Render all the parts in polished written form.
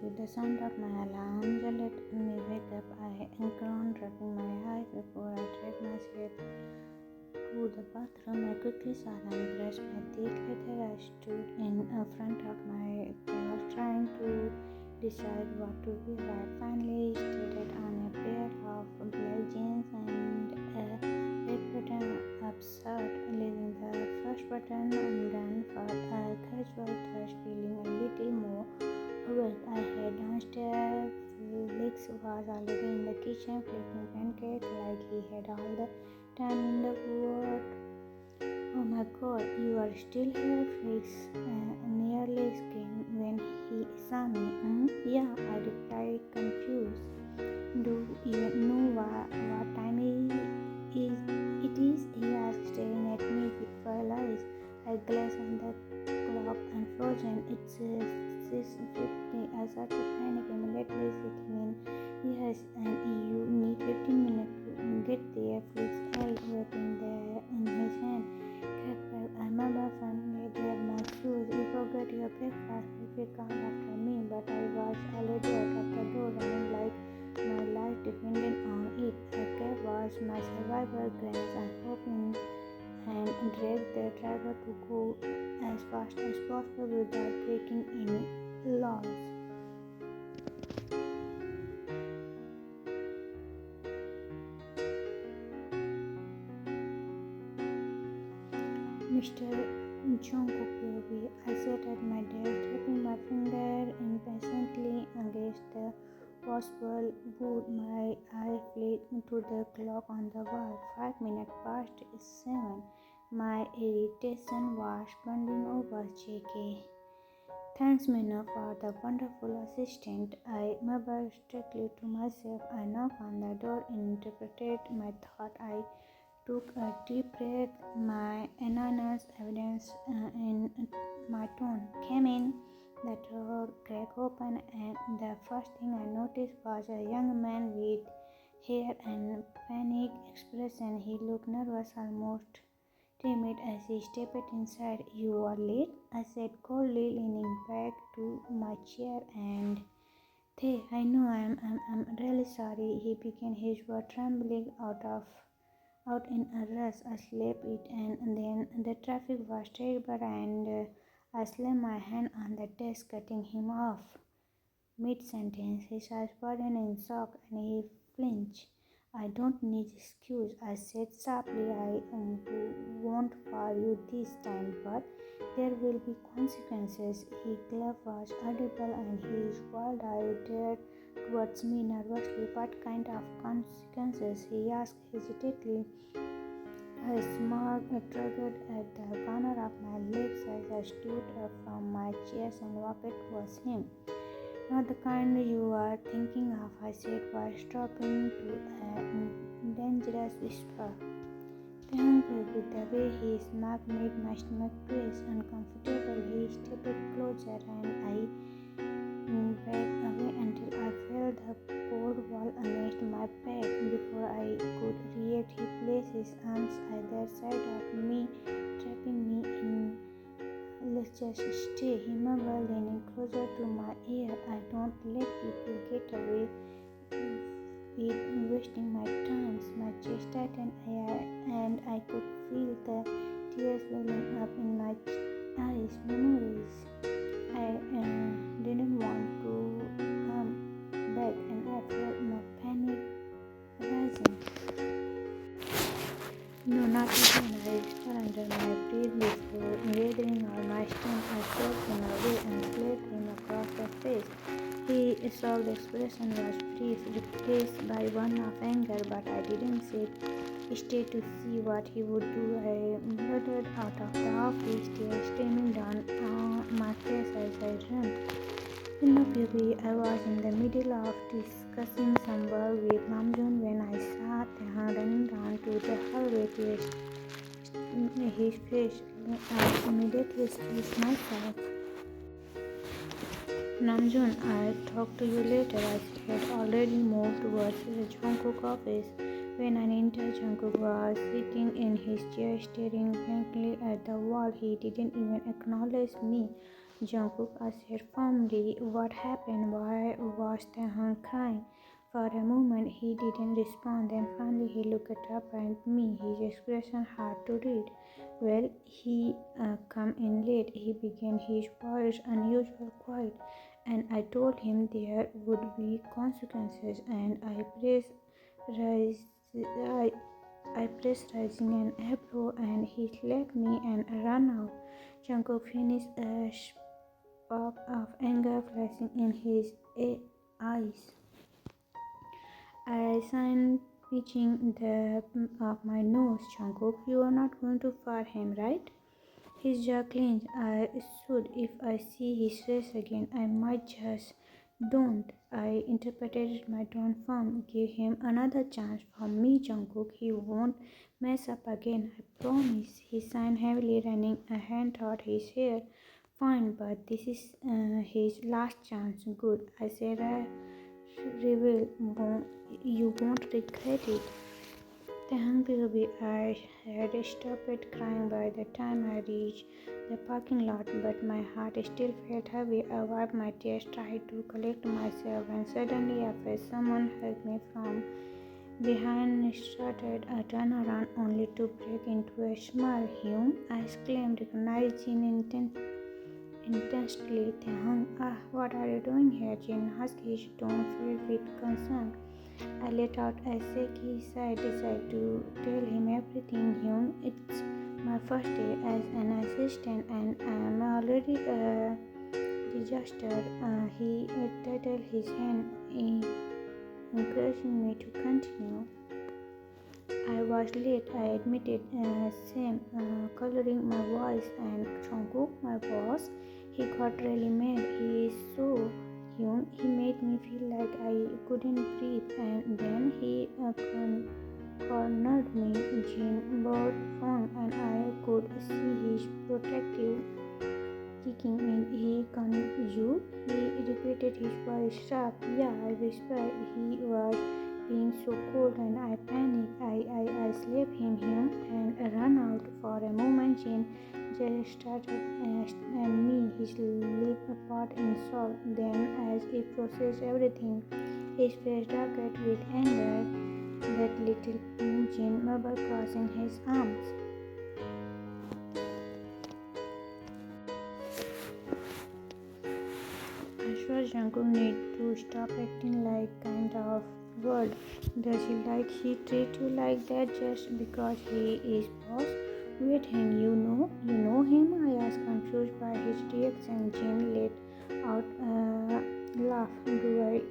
with the sound of my alarm let me wake up. I groaned, rubbing my eyes before I dragged myself to the bathroom. I quickly sat and brushed my teeth. Later, I stood in front of my glass, trying to decide what to wear. I finally decided on a pair of black jeans and a red button up shirt, leaving the first button undone for a casual touch, feeling a little more awake. I head downstairs. Felix was already in the kitchen flipping pancakes like he had all the time in the world. Oh my God, you are still here, Felix nearly screamed when he saw me. Yeah, I replied, confused. Do you know what time it is? He asked, staring at me with wild eyes. I glanced at the clock and frozen. It's 6:50. I started panic immediately, sitting in. Yes, and you need 15 minutes to get there. Felix held waving there in his hand. Careful, I'm about finally there. My shoes. You forgot your breakfast. If you come after me, but I was already out of the door, running like my life depended on it. A cab was my survival grants and hoping and dragged the driver to go as fast as possible without breaking any laws. Mr. Jungkook, I sat at my desk, tapping my finger impatiently against the possible boot. My eye flew to the clock on the wall. 5 minutes past 7. My irritation was bending over. JK. Thanks, Mina, for the wonderful assistant. I murmured strictly to myself. I knocked on the door and interpreted my thought. I took a deep breath, my anonymous evidence in my tone. Came in. The door cracked open, and the first thing I noticed was a young man with hair and panic expression. He looked nervous, almost timid as he stepped inside. You are late, I said coldly, leaning back to my chair. And Hey, I know I'm really sorry, he began, his words trembling out in a rush. I slept it, and then the traffic was terrible, and I slammed my hand on the desk, cutting him off mid-sentence. His eyes widened in shock, and he flinched. I don't need excuse, I said sharply. I won't fire you this time, but there will be consequences. His laugh was audible, and his wild eye dared towards me nervously. What kind of consequences? He asked hesitantly. A smile triggered at the corner of my lips as I stood up from my chair and walked towards him. Not the kind you are thinking of, I said, while dropping to a dangerous whisper. Thank you. With the way he smiled made my stomach twist uncomfortable. He stepped closer, and I backed away until I felt the cold wall against my back. Before I could react, he placed his arms either side of me, trapping me in. Let's just stay, he mumbled, leaning closer to my ear. I don't let people get away with wasting my time. My chest tightened, and I could feel the tears welling up in my eyes. Memories I didn't want to come back, and I felt my panic rising. No, not again. I whispered under my breath before gathering all my strength. I shoved him away and slapped him across the face. His soft expression was brief, replaced by one of anger, but I didn't stay to see what he would do. I blurted out of the office, tears streaming down my face as I ran. In the baby, I was in the middle of discussing some work with Namjoon when I saw him running down to the hallway to his face. I immediately excused myself. Namjoon, I'll talk to you later. I had already moved towards the Jungkook office when I entered. Jungkook was sitting in his chair, staring blankly at the wall. He didn't even acknowledge me. Jungkook asked firmly. What happened? Why was Taehyung crying? For a moment he didn't respond, then finally he looked up at me, his expression hard to read. Well, he come in late, he began, his voice unusual quiet, and I told him there would be consequences, and I, I pressed raising an eyebrow, and he slapped me and ran out. Jungkook finished a spark of anger flashing in his eyes. I signed pitching the of my nose. Jungkook, you are not going to fire him, right? His jaw clenched. I should. If I see his face again, I might just don't. I interpreted my tone firm. Give him another chance. From me, Jungkook, he won't mess up again. I promise. He signed heavily, running a hand through his hair. Fine, but this is his last chance. Good. I said I reveal. You won't regret it. The hungry baby I had stopped crying by the time I reached the parking lot, but my heart still felt heavy. I wiped my tears, tried to collect myself, and suddenly I felt someone hug me from behind and started a turnaround only to break into a smile. Hyun, I exclaimed, recognizing intensely. Taehyung, what are you doing here? Jin asked his tone filled with concern. I let out a shaky sigh, decided to tell him everything. Hyun, it's my first day as an assistant and I am already a disaster. He titled his hand, encouraging me to continue. I was late, I admitted, same, coloring my voice, and Jungkook, my boss, he got really mad. He is so young, he made me feel like I couldn't breathe, and then he cornered me. Jin bowed down, and I could see his protective kicking in. You? He repeated, his voice sharp. Yeah, I whispered. He was being so cold and I panicked. I slapped him and ran out. For a moment, Jin just started at me, his lip apart in shock. Then, as he processed everything, his face darkened with anger. That little Jin murmured, crossing his arms. I swear Jungkook need to stop acting like kind of world. Does he like he treat you like that just because he is boss? Wait, him, you know him? I asked, confused by his reaction. Jin let out a laugh. Do I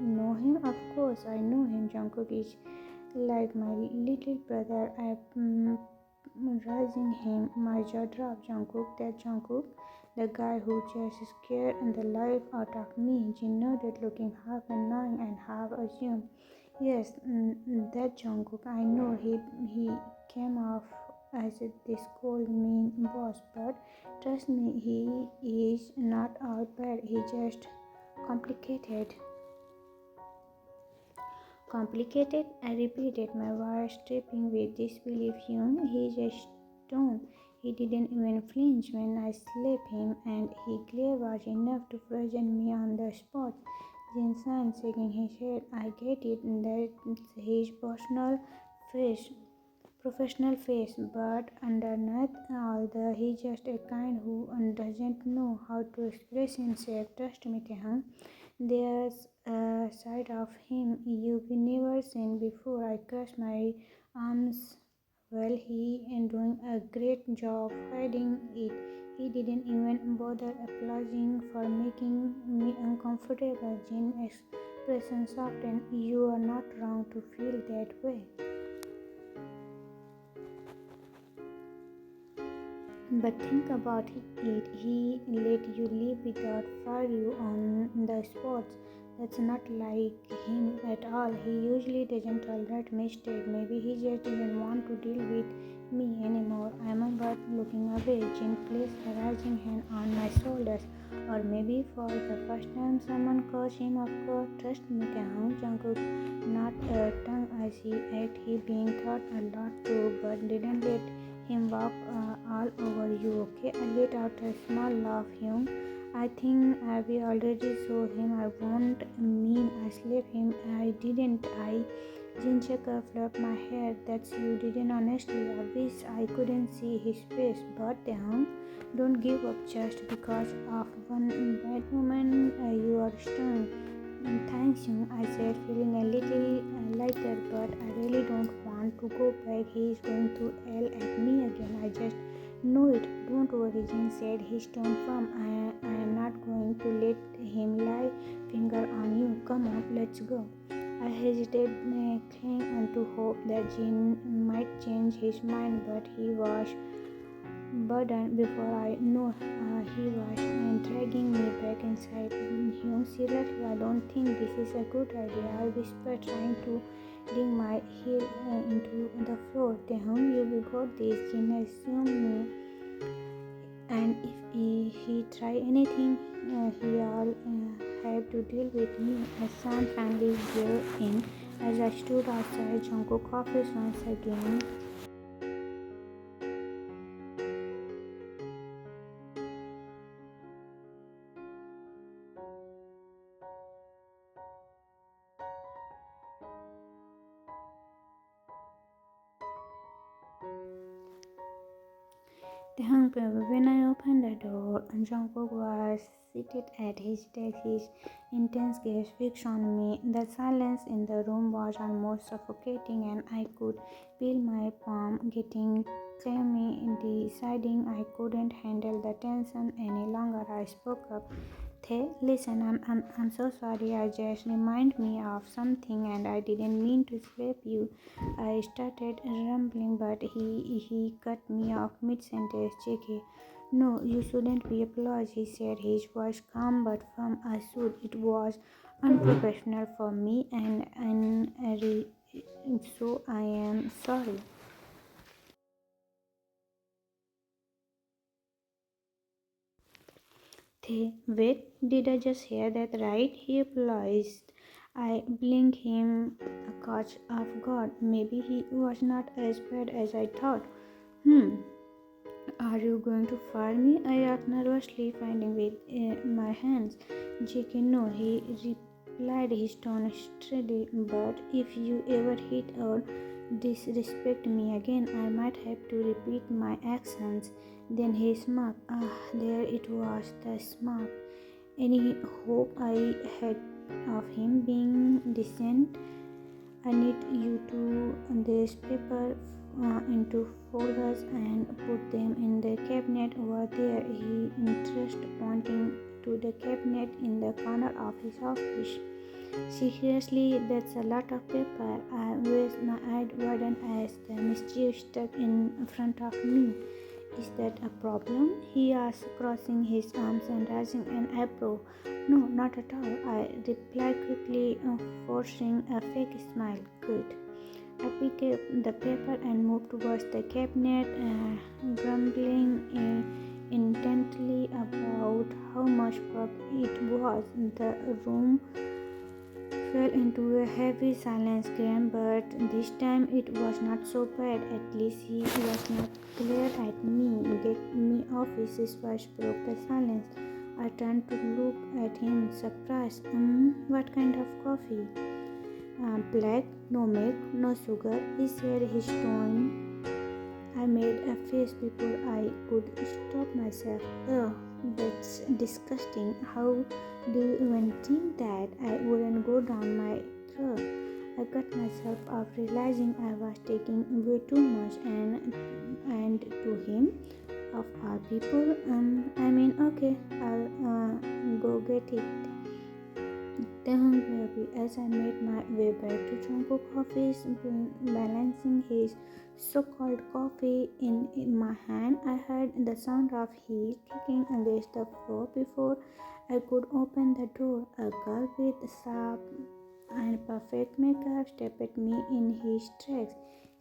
know him? Of course I know him. Jungkook is like my little brother. Raising him, my jaw dropped. Jungkook, that Jungkook, the guy who just scared the life out of me. Jin nodded, looking half annoying and half assumed. Yes, that Jungkook. I know he came off as this cold, mean boss, but trust me, he is not all bad. He just complicated. Complicated? I repeated, my voice dripping with disbelief. He's a stone. He didn't even flinch when I slapped him, and his glare was enough to frozen me on the spot. Jin sighed, shaking his head. I get it, that's his professional face, but underneath all the, he's just a kind who doesn't know how to express himself. Trust me, Taehyung. There's a side of him you've never seen before. I crossed my arms. Well, he is doing a great job hiding it. He didn't even bother apologizing for making me uncomfortable. Jin's expression softened. You are not wrong to feel that way. But think about it. He let you leave without fire you on the spot. That's not like him at all. He usually doesn't tolerate mistakes. Maybe he just didn't want to deal with me anymore. I remember looking away. Jin placed a rising hand on my shoulders. Or maybe for the first time someone cursed him. Of course, trust me, Taehyung. Jungkook not a tongue as he acted. He being thought a lot too, but didn't let him walk all over you, okay? I let out a small laugh. I think we already saw him. I won't mean I slapped him. I didn't. I ginger fluffed my hair. That's you didn't. Honestly, I wish I couldn't see his face. But don't give up just because of one bad moment. You are strong. Thanks, I said, feeling a little lighter, but I really don't want to go back. He is going to yell at me again. I just know it. Don't worry, Jin said, his tone firm. I am not going to let him lie finger on you. Come on, let's go. I hesitated, clinging on to hope that Jin might change his mind, but he was burdened before I know he was dragging me back inside. Seriously, I don't think this is a good idea, I whispered, trying to dig my heel into the floor. You got this, Jin assumed me, and if he try anything, he all have to deal with me. A sound finally gave in as I stood outside Jungkook's office once again. When I opened the door, Jungkook was seated at his desk, his intense gaze fixed on me. The silence in the room was almost suffocating, and I could feel my palm getting clammy, deciding I couldn't handle the tension any longer. I spoke up. Listen, I'm so sorry. I just remind me of something, and I didn't mean to slap you. I started rambling, but he cut me off mid-sentence. JK, no, you shouldn't be apologized, he said, his voice calm but firm. I should. It was unprofessional for me, so I am sorry. Wait, did I just hear that right? He apologized. I blinked him caught off guard. Maybe he was not as bad as I thought. Are you going to fire me? I asked nervously, finding with my hands. JK, no, he replied, his tone steady. But if you ever hit or disrespect me again, I might have to repeat my actions. Then he smirked. There it was, the smirk. Any hope I had of him being decent? I need you to this paper into folders and put them in the cabinet over there. He interested, pointing to the cabinet in the corner of his office. Seriously, that's a lot of paper. I raised my eyed widen as the mischief stuck in front of me. Is that a problem? He asked, crossing his arms and raising an eyebrow. No, not at all, I replied quickly, forcing a fake smile. Good. I picked up the paper and moved towards the cabinet, grumbling intently about how much work it was. The room fell into a heavy silence again, but this time it was not so bad. At least he was not glared at me. Get me off, his voice broke the silence. I turned to look at him, surprised. What kind of coffee? Black, no milk, no sugar, he said, his tone. I made a face before I could stop myself. Oh, that's disgusting. How do you even think that? I wouldn't go down my throat. I cut myself off, realizing I was taking way too much, and to him, of all people, okay, I'll go get it. As I made my way back to Jungkook's office, balancing his so-called coffee in my hand, I heard the sound of heels kicking against the floor before I could open the door. A girl with sharp and perfect makeup stepped at me in his tracks.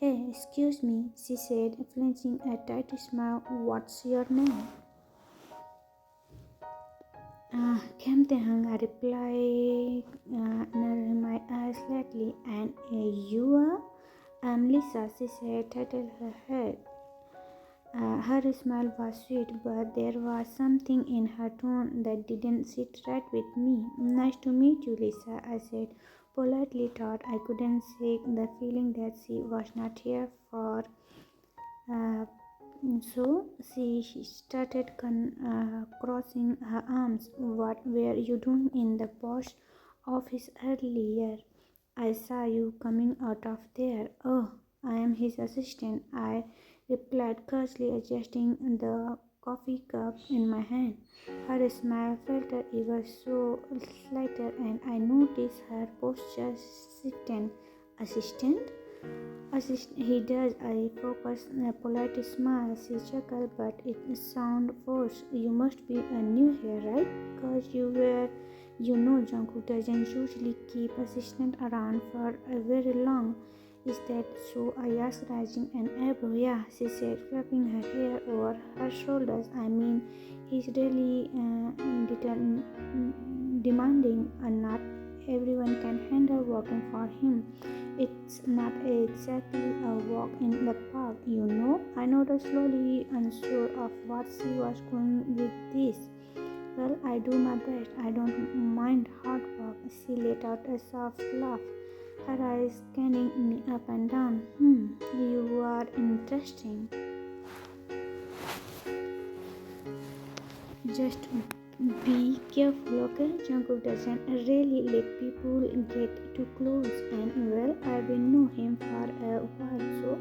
Hey, excuse me, she said, flinching a tight smile. What's your name? Cam Tehang, I replied, narrowing my eyes slightly. And you are? I'm Lisa, she said, tattled her head. Her smile was sweet, but there was something in her tone that didn't sit right with me. Nice to meet you, Lisa, I said, politely, thought I couldn't shake the feeling that she was not here for. Uh, so she started crossing her arms. What were you doing in the post office earlier? I saw you coming out of there. Oh, I am his assistant, I replied, casually adjusting the coffee cup in my hand. Her smile faltered ever so slightly, and I noticed her posture stiffen. Assistant? He does. I focus a polite smile. She chuckled, but it sounded forced. You must be a new here, right? Because Jungkook doesn't usually keep assistant around for a very long. Is that so? I asked, raising an eyebrow. Yeah, she said, flapping her hair over her shoulders. I mean, he's really demanding, and not everyone can handle working for him. It's not exactly a walk in the park, you know. I noticed, slowly unsure of what she was going with this. Well, I do my best. I don't mind hard work. She let out a soft laugh, her eyes scanning me up and down. You are interesting. Just be careful, okay? Jungkook doesn't really let people get too close, and well, I've been know him for a while, so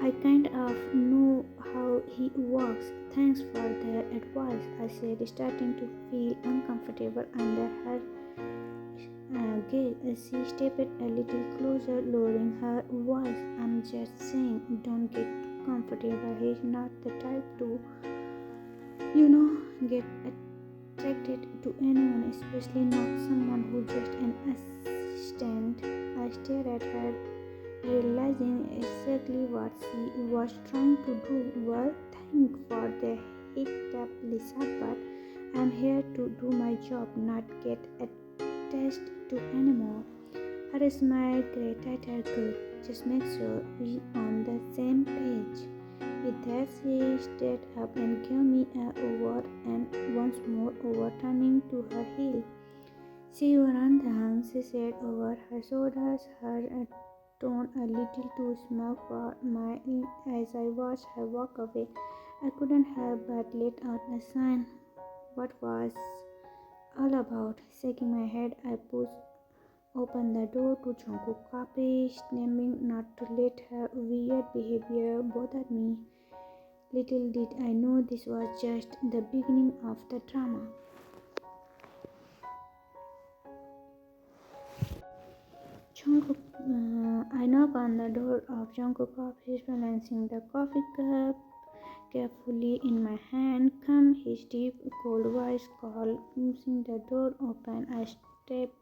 I kind of know how he works. Thanks for the advice, I said, starting to feel uncomfortable under her gaze. She stepped a little closer, lowering her voice. I'm just saying, don't get too comfortable. He's not the type to, get attracted to anyone, especially not someone who's just an assistant. I stared at her, realizing exactly what she was trying to do. Well, thank for the heads up, Lisa, but I'm here to do my job, not get attached to anymore. Her smile grew tighter. Good. Just make sure we on the same page. With that, she stood up and gave me a over and once more, overturning to her heel. See you around the house, she said over her shoulders, her tone a little too small for my as I watched her walk away. I couldn't help but let out a sign. What was all about? Shaking my head, I pushed open the door to Jungkook's office, naming not to let her weird behavior bother me. Little did I know this was just the beginning of the drama. I knock on the door of Jungkook's office, balancing the coffee cup carefully in my hand. Come, his deep, cold voice called. Pushing the door open, I stepped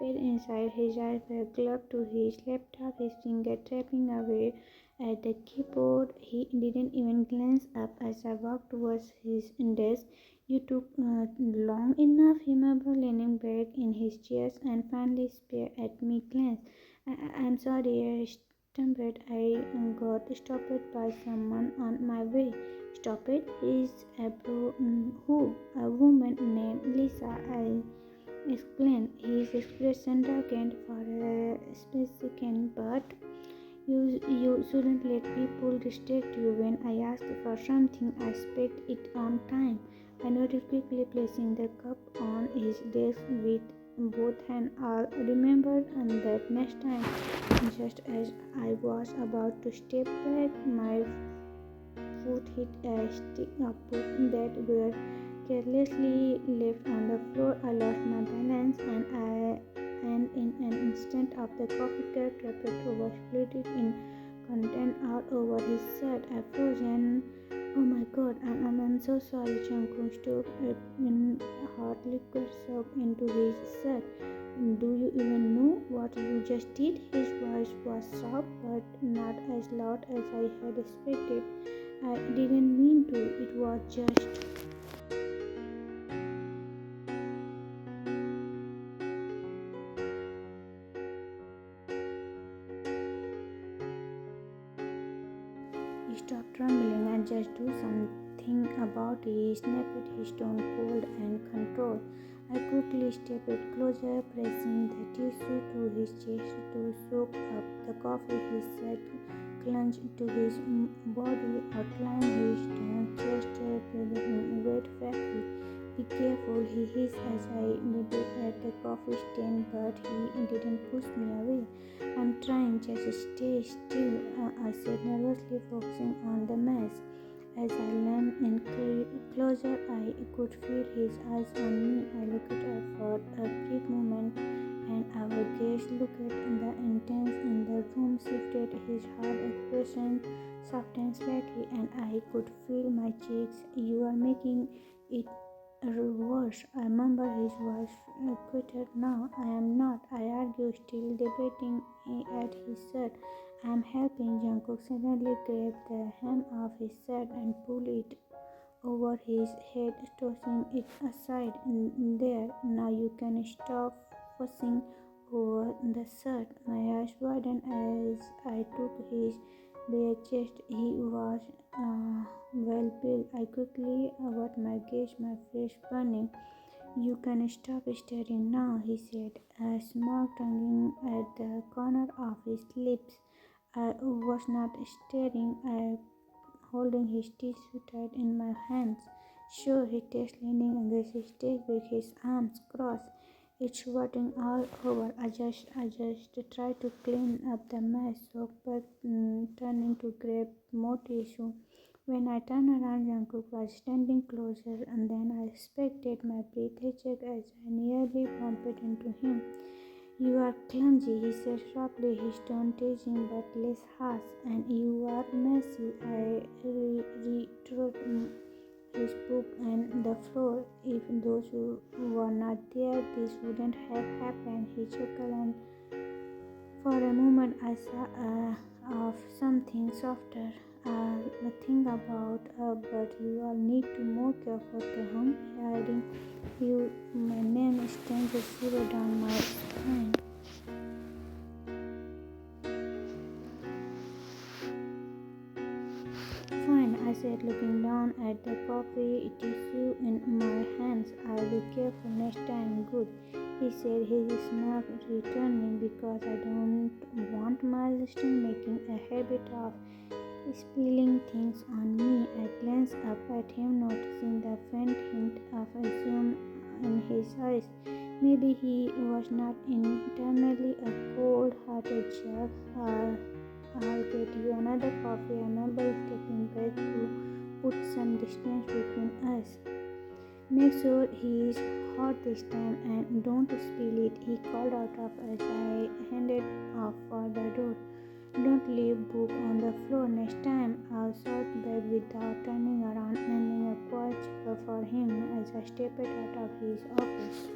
inside. His eyes were glued to his laptop, his finger tapping away at the keyboard. He didn't even glance up as I walked towards his desk. You took long enough, he mumbled, leaning back in his chair and finally stared at me. Glance. I'm sorry, I stumbled. I got stopped by someone on my way. Stop it? Is who? A woman named Lisa. I explained. His expression darkened for a split second, but you shouldn't let people distract you. When I ask for something, I expect it on time. I nodded quickly, placing the cup on his desk with both hands. I'll remember that next time. Just as I was about to step back, my foot hit a stick of book that were carelessly left on the floor. I lost my balance and in an instant of the coffee cup tripped over, split it in content all over his shirt. I frozen. Oh my god, I'm so sorry. Jungkook took in hot liquid soaked into his shirt. Do you even know what you just did? His voice was soft but not as loud as I had expected. I didn't mean to. It was just. stop trembling and just do something about it. He snapped his tone cold and controlled. I quickly stepped closer, pressing the tissue to his chest to soak up the coffee. He said, clung to his body, outlined his chest with a wet factory. Be careful, he hissed as I nipped at the coffee stain, but he didn't push me away. I'm trying, just stay still, I said nervously, focusing on the mess. As I leaned in closer, I could feel his eyes on me. I looked up for a brief moment, and our gaze looked at the intense in the room, shifted. His hard expression softened slightly, and I could feel my cheeks. You are making it worse. I remember his voice quieter now. I am not, I argued, still debating at his shirt. I am helping. Jungkook suddenly grabbed the hem of his shirt and pulled it over his head, tossing it aside. There, now you can stop fussing over the shirt. My eyes widened as I took his bare chest. He was well built. I quickly averted my gaze, my face burning. You can stop staring now, he said, a smile tugging at the corner of his lips. I was not staring, I holding his tissue tight in my hands. Sure, he said, leaning against his desk with his arms crossed. It's sweating all over. I just tried to clean up the mess, so back, turning to grab more tissue. When I turned around, Jungkook was standing closer, and then I expected my breath check as I nearly bumped into him. You are clumsy, he said sharply, his tone teasing but less harsh, and you are messy. I retorted his poop and the floor. If those who were not there, this wouldn't have happened. He chuckled, and for a moment I saw of something softer. Nothing about, but you all need to more careful to him. Hearing you, my name stands a zero down my spine. Fine, I said, looking down at the coffee tissue in my hands. I'll be careful next time. Good, he said, his smile returning, because I don't want my assistant making a habit of spilling things on me. I glanced up at him, noticing the faint hint of assume in his eyes. Maybe he was not internally a cold-hearted jerk. I'll get you another coffee. I remember stepping back to put some distance between us. Make sure he is hot this time and don't spill it, he called out of as I headed off for the door. Don't leave book on the floor next time, I'll shout back without turning around, ending a quiet chuckle for him as I stepped out of his office.